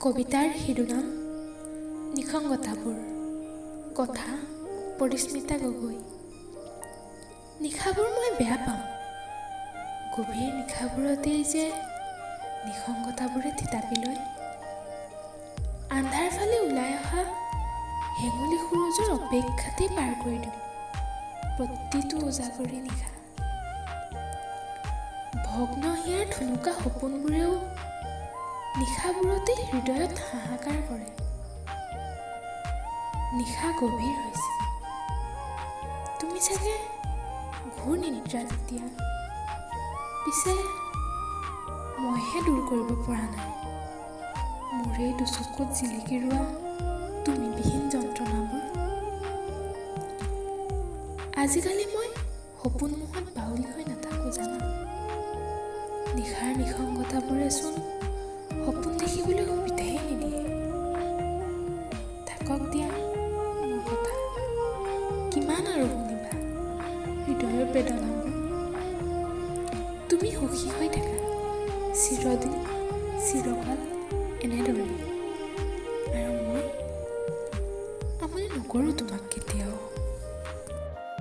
কবিতাৰ শিৰোনাম নিসংগতাবোৰ। কথা পৰিস্মিতা গগৈ। নিশাবোৰ মই বেয়া পাওঁ, গভীৰ নিশাবোৰতেই যে নিসংগতাবোৰে থিতাপি লয়। আন্ধাৰ ফালে ওলাই অহা হেঙুলি সুৰুজৰ অপেক্ষাতেই পাৰ কৰি দিওঁ প্ৰতিটো উজাগৰি নিশা। ভগ্ন হিয়াৰ ঠুনুকা সপোনবোৰেও নিশাবোৰতে হৃদয়ত হাহাকাৰ কৰে। নিশা গভীৰ হৈছে, তুমি চাগে ঘোৰ নিদ্ৰাত এতিয়া, পিছে মইহে দূৰ কৰিব পৰা নাই মোৰ এই দুচকুত জিলিকি ৰোৱা তুমিবিহীন যন্ত্ৰণাবোৰ। আজিকালি মই সপোনমোহত বাউলি হৈ নাথাকোঁ জানা। নিশাৰ নিসংগতাবোৰেচোন সপোন দেখিবলৈ সুবিধাই নিদিয়ে। থাকক দিয়া মোৰ কথা, কিমান আৰু শুনিবা হৃদয়ৰ বেদনাবোৰ। তুমি সুখী হৈ থাকা চিৰদিন চিৰকাল এনেদৰে।